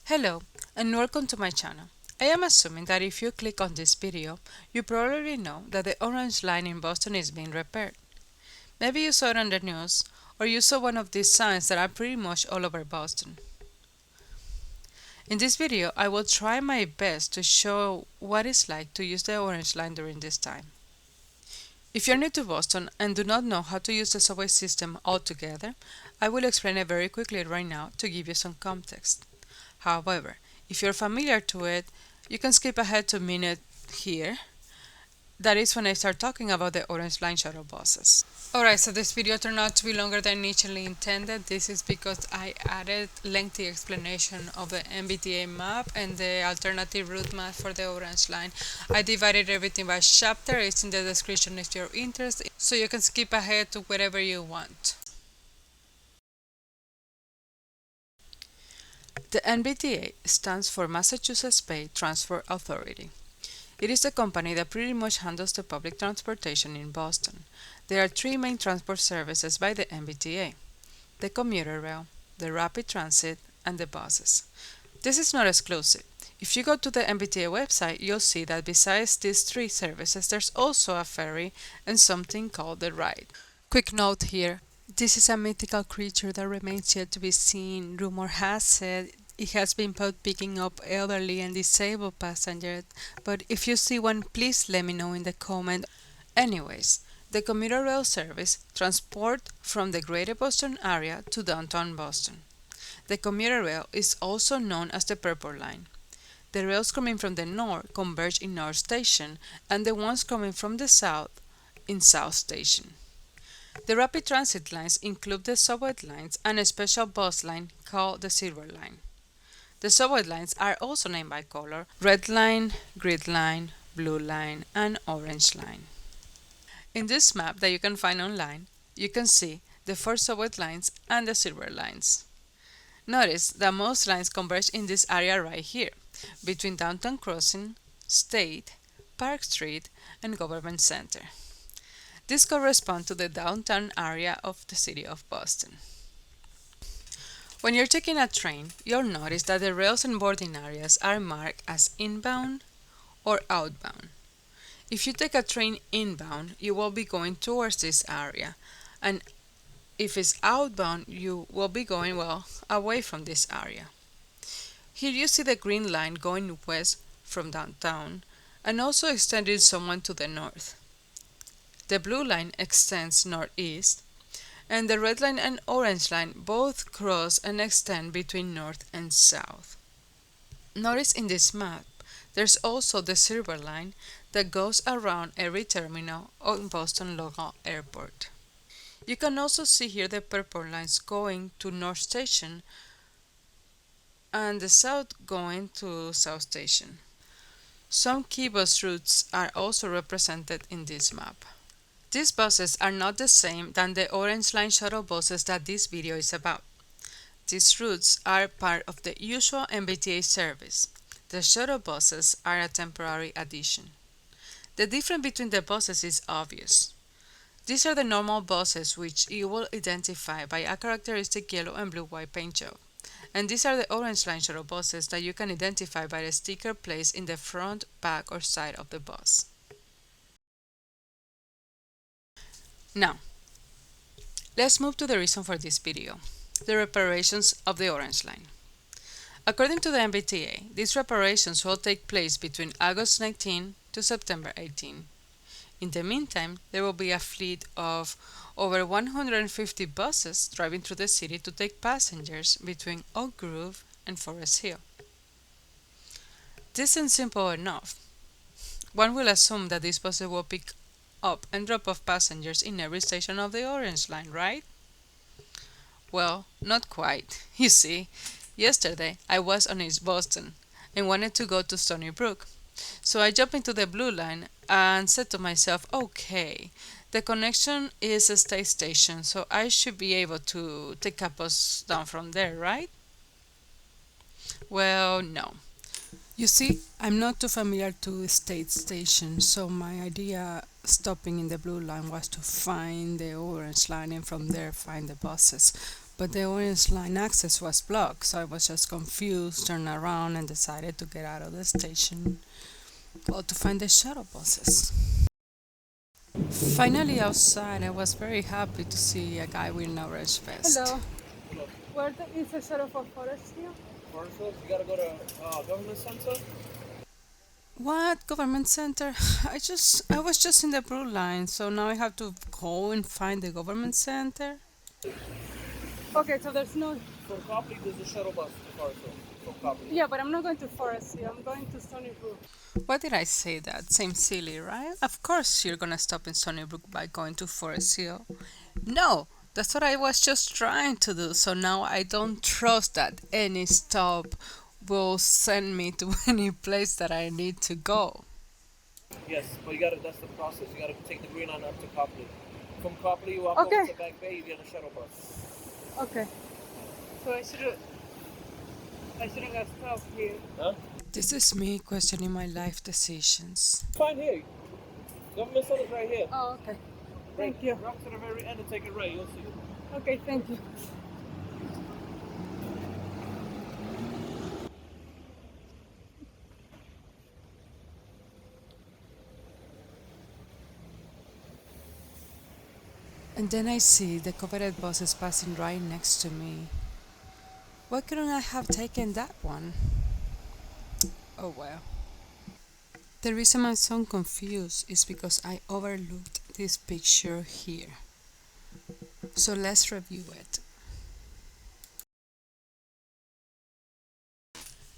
Hello and welcome to my channel. I am assuming that if you click on this video, you probably know that the orange line in Boston is being repaired. Maybe you saw it on the news, or you saw one of these signs that are pretty much all over Boston. In this video, I will try my best to show what it's like to use the orange line during this time. If you're new to Boston and do not know how to use the subway system altogether, I will explain it very quickly right now to give you some context. However, if you're familiar to it, you can skip ahead to a minute here. That is when I start talking about the Orange Line shuttle buses. Alright, so this video turned out to be longer than initially intended. This is because I added lengthy explanation of the MBTA map and the alternative route map for the Orange Line. I divided everything by chapter. It's in the description if you're interested, so you can skip ahead to wherever you want. The MBTA stands for Massachusetts Bay Transport Authority. It is the company that pretty much handles the public transportation in Boston. There are three main transport services by the MBTA: the commuter rail, the rapid transit, and the buses. This is not exclusive. If you go to the MBTA website, you'll see that besides these three services, there's also a ferry and something called the ride. Quick note here. This is a mythical creature that remains yet to be seen. Rumor has it has been both picking up elderly and disabled passengers, but if you see one, please let me know in the comment. Anyways, the commuter rail service transport from the Greater Boston area to downtown Boston. The commuter rail is also known as the Purple Line. The rails coming from the north converge in North Station, and the ones coming from the south in South Station. The rapid transit lines include the subway lines and a special bus line called the Silver Line. The subway lines are also named by color: red line, green line, blue line, and orange line. In this map that you can find online, you can see the four subway lines and the silver lines. Notice that most lines converge in this area right here, between Downtown Crossing, State, Park Street, and Government Center. This corresponds to the downtown area of the city of Boston. When you're taking a train, you'll notice that the rails and boarding areas are marked as inbound or outbound. If you take a train inbound, you will be going towards this area, and if it's outbound, you will be going, away from this area. Here you see the green line going west from downtown and also extending somewhat to the north. The blue line extends northeast, and the red line and orange line both cross and extend between north and south. Notice in this map, there's also the silver line that goes around every terminal on Boston Local Airport. You can also see here the purple lines going to North Station and the south going to South Station. Some key bus routes are also represented in this map. These buses are not the same than the Orange Line shuttle buses that this video is about. These routes are part of the usual MBTA service. The shuttle buses are a temporary addition. The difference between the buses is obvious. These are the normal buses, which you will identify by a characteristic yellow and blue-white paint job. And these are the Orange Line shuttle buses that you can identify by the sticker placed in the front, back, or side of the bus. Now, let's move to the reason for this video: the reparations of the Orange Line. According to the MBTA, these reparations will take place between August 19 to September 18. In the meantime, there will be a fleet of over 150 buses driving through the city to take passengers between Oak Grove and Forest Hill. This seems simple enough. One will assume that these buses will pick up and drop off passengers in every station of the Orange Line, right? Well, not quite. You see, yesterday I was on East Boston and wanted to go to Stony Brook. So I jumped into the blue line and said to myself, okay, the connection is a state station, so I should be able to take a bus down from there, right? Well, no. You see, I'm not too familiar to state stations, so my idea stopping in the blue line was to find the orange line and from there find the buses. But the Orange Line access was blocked, so I was just confused, turned around, and decided to get out of the station or to find the shuttle buses. Finally, outside, I was very happy to see a guy with an orange vest. Hello. Is the shuttle for Forest Hill? Forest Hills, you gotta go to Government Center. What government center? I was just in the blue line, so now I have to go and find the government center. Okay, so there's no. From Copley, there's a shuttle bus to Forest Hills. From Copley. Yeah, but I'm not going to Forest Hill. I'm going to Stony Brook. Why did I say that? Seems silly, right? Of course you're gonna stop in Stony Brook by going to Forest Hill. No, that's what I was just trying to do, so now I don't trust that any stop will send me to any place that I need to go. Yes, but you gotta. That's the process. You gotta take the green line up to Copley. From Copley, you walk Okay. over to Back Bay. You get a shuttle bus. Okay. So I shouldn't have stopped here. Huh? This is me questioning my life decisions. Fine here. Government Center's right here. Oh, okay. Thank you. Walk to the very end and take it right. You'll see. Okay, thank you. And then I see the coveted buses passing right next to me. Why couldn't I have taken that one? Oh well. The reason I'm so confused is because I overlooked this picture here. So let's review it.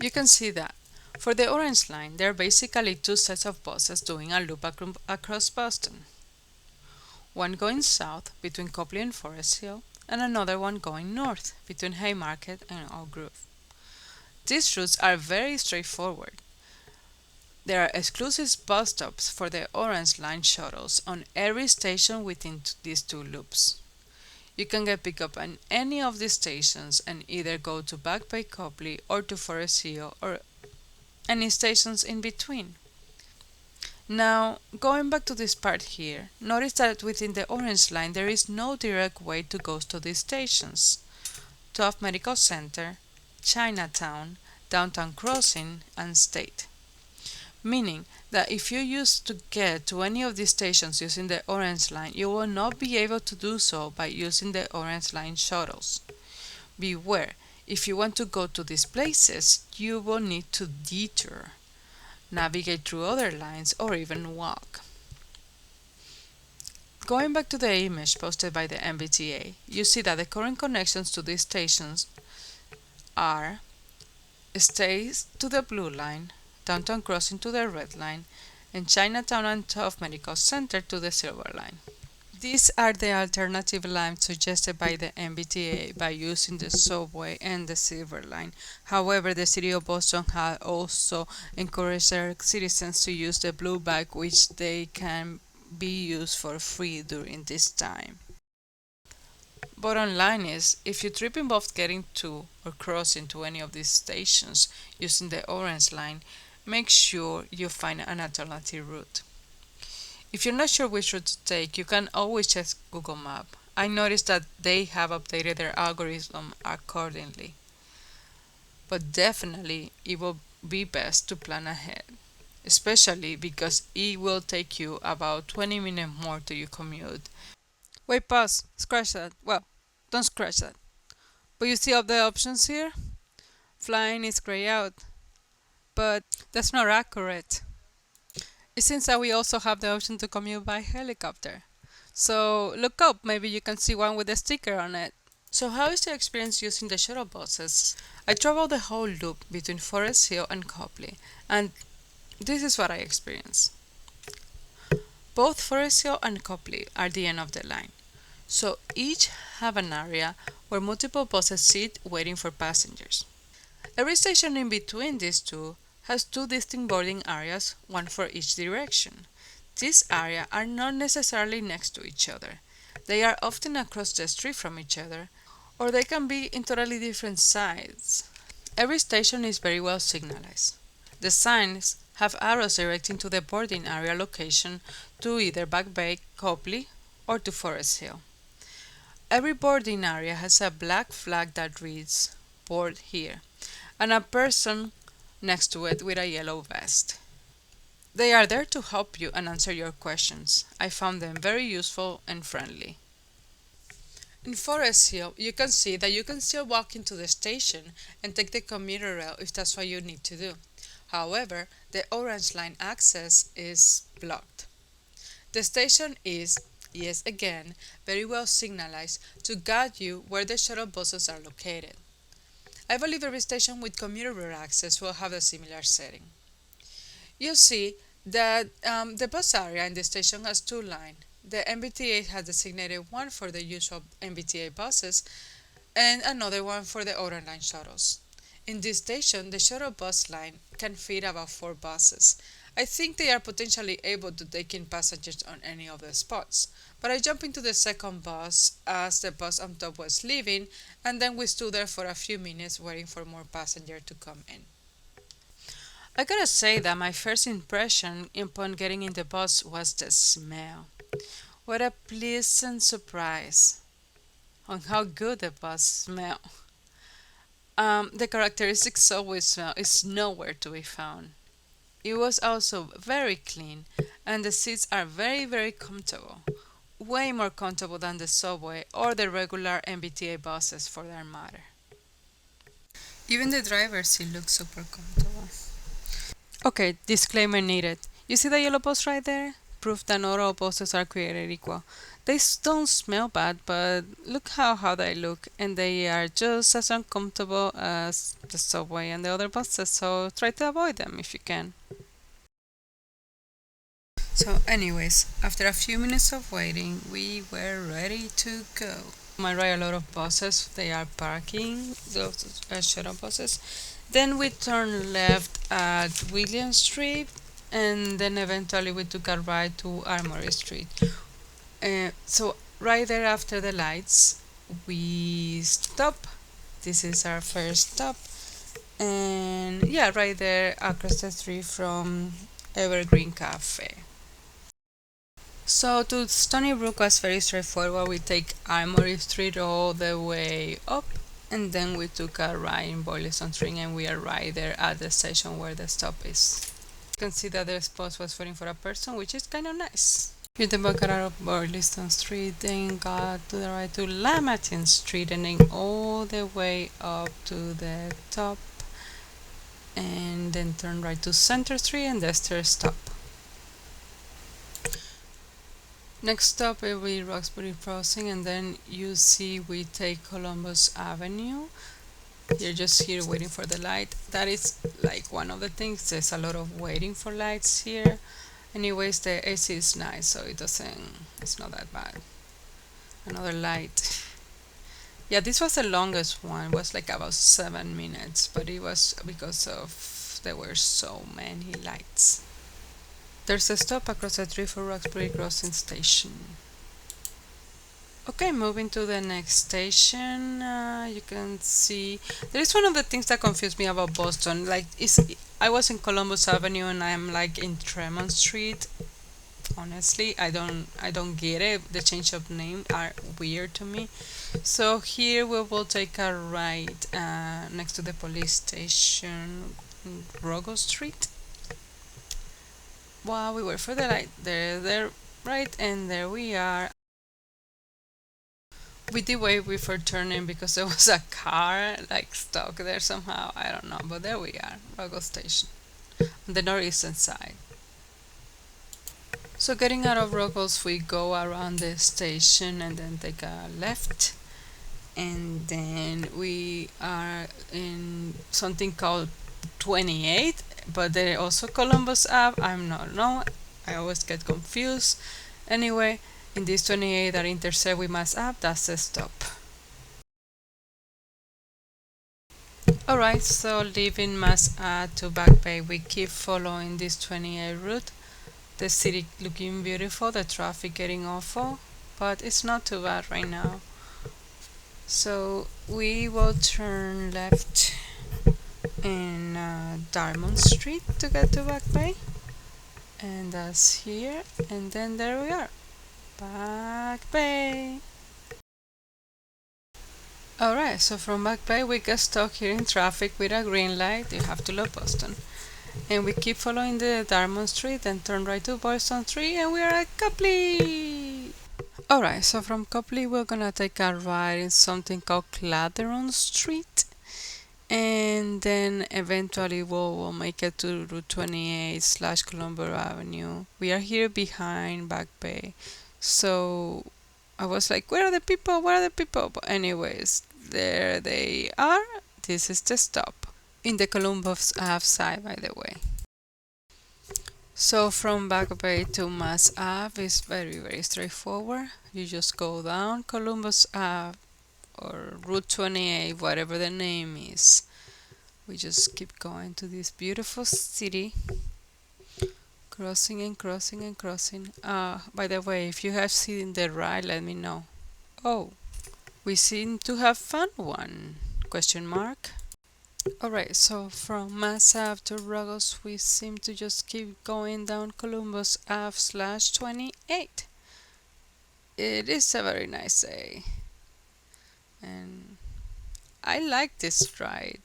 You can see that for the Orange Line, there are basically two sets of buses doing a loop across Boston. One going south between Copley and Forest Hill, and another one going north between Haymarket and Oak Grove. These routes are very straightforward. There are exclusive bus stops for the Orange Line shuttles on every station within these two loops. You can get picked up at any of these stations and either go to Back Bay Copley or to Forest Hill or any stations in between. Now, going back to this part here, notice that within the Orange Line there is no direct way to go to these stations. Tufts Medical Center, Chinatown, Downtown Crossing, and State. Meaning that if you use to get to any of these stations using the Orange Line, you will not be able to do so by using the Orange Line shuttles. Beware, if you want to go to these places, you will need to detour, navigate through other lines, or even walk. Going back to the image posted by the MBTA, you see that the current connections to these stations are States to the Blue Line, Downtown Crossing to the Red Line, and Chinatown and Tufts Medical Center to the Silver Line. These are the alternative lines suggested by the MBTA by using the subway and the Silver Line. However, the City of Boston has also encouraged their citizens to use the blue bag, which they can be used for free during this time. Bottom line is, if you trip involves getting to or crossing to any of these stations using the Orange Line, make sure you find an alternative route. If you're not sure which route to take, you can always check Google Maps. I noticed that they have updated their algorithm accordingly. But definitely, it will be best to plan ahead, especially because it will take you about 20 minutes more to your commute. Wait, pause, scratch that. Well, don't scratch that. But you see all the options here? Flying is grayed out, but that's not accurate. It seems that we also have the option to commute by helicopter. So look up, maybe you can see one with a sticker on it. So how is the experience using the shuttle buses? I traveled the whole loop between Forest Hill and Copley, and this is what I experienced. Both Forest Hill and Copley are the end of the line, so each have an area where multiple buses sit waiting for passengers. Every station in between these two has two distinct boarding areas, one for each direction. These areas are not necessarily next to each other. They are often across the street from each other, or they can be in totally different sides. Every station is very well signalized. The signs have arrows directing to the boarding area location to either Back Bay, Copley, or to Forest Hill. Every boarding area has a black flag that reads "Board here" and a person next to it with a yellow vest. They are there to help you and answer your questions. I found them very useful and friendly. In Forest Hill, you can see that you can still walk into the station and take the commuter rail if that's what you need to do. However, the Orange Line access is blocked. The station is, yes again, very well signalized to guide you where the shuttle buses are located. I believe every station with commuter rail access will have a similar setting. You'll see that the bus area in the station has two lines. The MBTA has designated one for the usual MBTA buses and another one for the Orange Line shuttles. In this station, the shuttle bus line can fit about 4 buses. I think they are potentially able to take in passengers on any of the spots, but I jumped into the second bus as the bus on top was leaving, and then we stood there for a few minutes waiting for more passengers to come in. I gotta say that my first impression upon getting in the bus was the smell. What a pleasant surprise on how good the bus smell. The characteristic subway smell is nowhere to be found. It was also very clean, and the seats are very comfortable. Way more comfortable than the subway or the regular MBTA buses for that matter. Even the driver's seat looks super comfortable. Okay, disclaimer needed. You see the yellow post right there? Proof that not all buses are created equal. They don't smell bad, but look how they look, and they are just as uncomfortable as the subway and the other buses, so try to avoid them if you can. So anyways, after a few minutes of waiting, we were ready to go. I ride a lot of buses, they are parking, those shuttle buses. Then we turned left at William Street, and then eventually we took a ride to Armory Street. So right there after the lights, we stop. This is our first stop, and yeah, right there across the street from Evergreen Cafe. So to Stony Brook was very straightforward. We take Armory Street all the way up, and then we took a ride in Boylston Street, and we are right there at the station where the stop is. You can see that the bus was waiting for a person, which is kind of nice. You then walk out of Boylston Street, then got to the right to Lamartine Street, and then all the way up to the top, and then turn right to Center Street, and that's their stop. Next stop will be Roxbury Crossing, and then you see we take Columbus Avenue. You're just here waiting for the light. That is like one of the things. There's a lot of waiting for lights here. Anyways, the AC is nice, so it's not that bad. Another light. Yeah, this was the longest one. It was like about 7 minutes, but it was because there were so many lights. There's a stop across the street for Roxbury Crossing Station. Okay, moving to the next station, you can see there is one of the things that confused me about Boston. Like, I was in Columbus Avenue and I'm like in Tremont Street. Honestly, I don't get it. The change of name are weird to me. So here we will take a ride next to the police station, Rogo Street. While we wait for the light, there, right, and there we are. We did wait before turning because there was a car like stuck there somehow. I don't know, but there we are, Rogo Station, on the northeastern side. So getting out of Rogos, we go around the station and then take a left, and then we are in something called 28, but there also Columbus Ave. I always get confused. Anyway, in this 28 that intersect with Mass Ave, that's the stop. Alright, so leaving Mass Ave to Back Bay, we keep following this 28 route. The city looking beautiful, the traffic getting awful, but it's not too bad right now. So we will turn left in Dartmouth Street to get to Back Bay, and that's here, and then there we are, Back Bay. Alright, so from Back Bay we get stuck here in traffic with a green light. You have to love Boston. And we keep following the Dartmouth Street and turn right to Boylston Street and we are at Copley! Alright, so from Copley we're gonna take a ride in something called Clatheron Street. And then eventually we'll make it to Route 28 slash Colombo Avenue. We are here behind Back Bay. So I was like, where are the people? Where are the people? But anyways, there they are. This is the stop. In the Columbus Ave side, by the way. So from Back Bay to Mass Ave is very straightforward. You just go down Columbus Ave or Route 28, whatever the name is. We just keep going to this beautiful city, crossing and crossing and crossing. By the way, if you have seen the ride, let me know. Oh, we seem to have found one? Question mark. Alright, so from Mass Ave to Ruggles, we seem to just keep going down Columbus Ave slash 28. It is a very nice day, and I like this ride.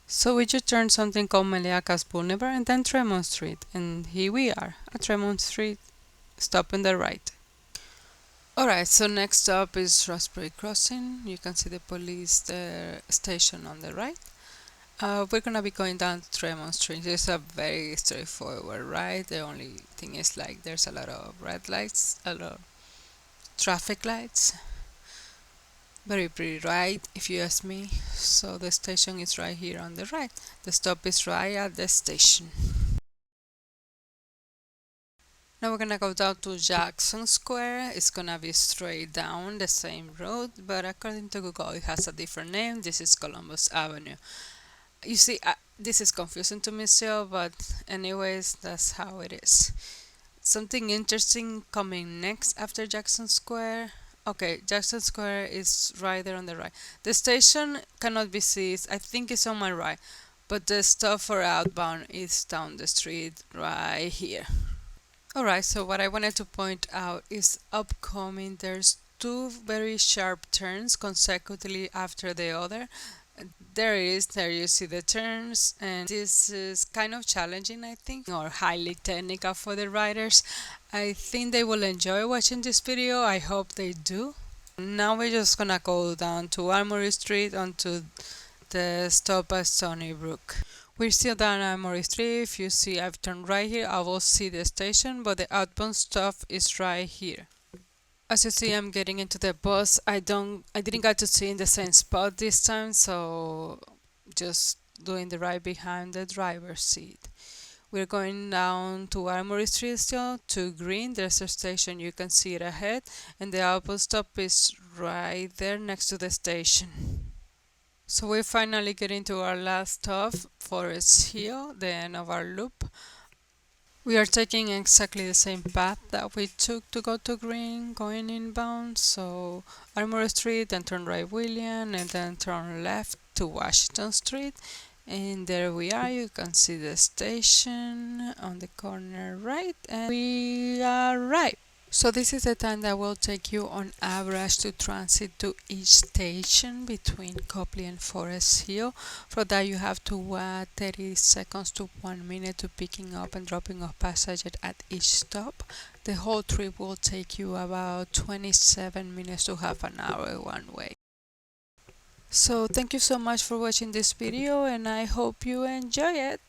So we just turned something called Meliacas Boulevard and then Tremont Street, and here we are at Tremont Street, stop on the right. Alright, so next up is Raspberry Crossing. You can see the police station on the right. We're gonna be going down Tremont Street. It's a very straightforward ride. The only thing is like there's a lot of red lights, a lot of traffic lights. Very pretty ride, if you ask me. So the station is right here on the right. The stop is right at the station. Now we're gonna go down to Jackson Square. It's gonna be straight down the same road, but according to Google it has a different name. This is Columbus Avenue. You see, this is confusing to me still, but anyways, that's how it is. Something interesting coming next after Jackson Square. Okay, Jackson Square is right there on the right. The station cannot be seen. I think it's on my right, but the stop for outbound is down the street right here. Alright, so what I wanted to point out is upcoming. There's two very sharp turns consecutively after the other. There it is, there you see the turns, and this is kind of challenging, I think, or highly technical for the riders. I think they will enjoy watching this video. I hope they do. Now we're just gonna go down to Armory Street onto the stop at Stony Brook. We're still down Armory Street. If you see I've turned right here, I will see the station, but the outbound stop is right here. As you see, I'm getting into the bus. I didn't get to see in the same spot this time, so just doing the ride behind the driver's seat. We're going down to Armory Street still, to Green. There's a station, you can see it ahead, and the outbound stop is right there next to the station. So we're finally getting to our last stop, Forest Hill, the end of our loop. We are taking exactly the same path that we took to go to Green, going inbound. So Armory Street, then turn right William, and then turn left to Washington Street. And there we are. You can see the station on the corner right, and we are right. So this is the time that will take you on average to transit to each station between Copley and Forest Hill. For that you have to wait 30 seconds to 1 minute to picking up and dropping off passengers at each stop. The whole trip will take you about 27 minutes to half an hour one way. So thank you so much for watching this video, and I hope you enjoy it.